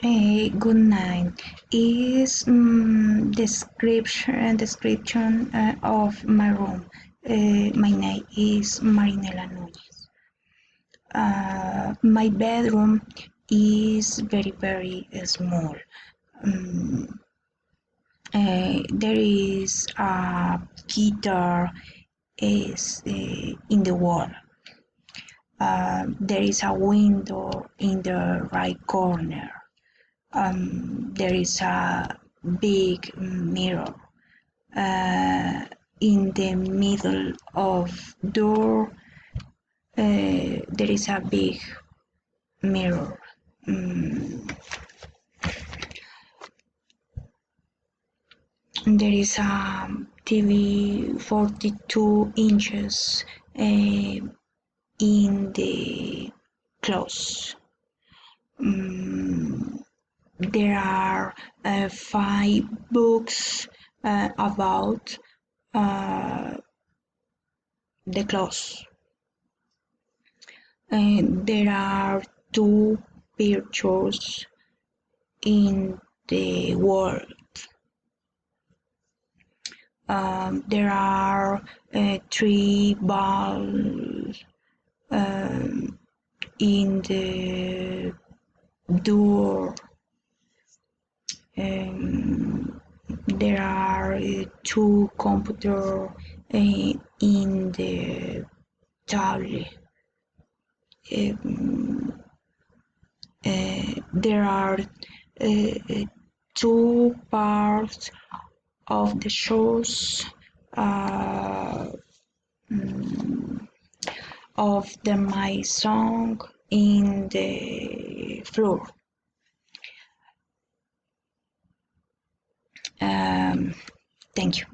Good night is description of my room. My name is Marinela Núñez. My bedroom is very small. Um, there is a guitar is in the wall. There is a window in the right corner. There is a big mirror in the middle of door. There is a big mirror. There is a TV 42 inches in the close. There are 5 books about the clothes. There are 2 pictures in the wall. There are 3 balls in the door. There are 2 computers in the tablet. There are 2 parts of the shoes of the my song in the floor. Thank you.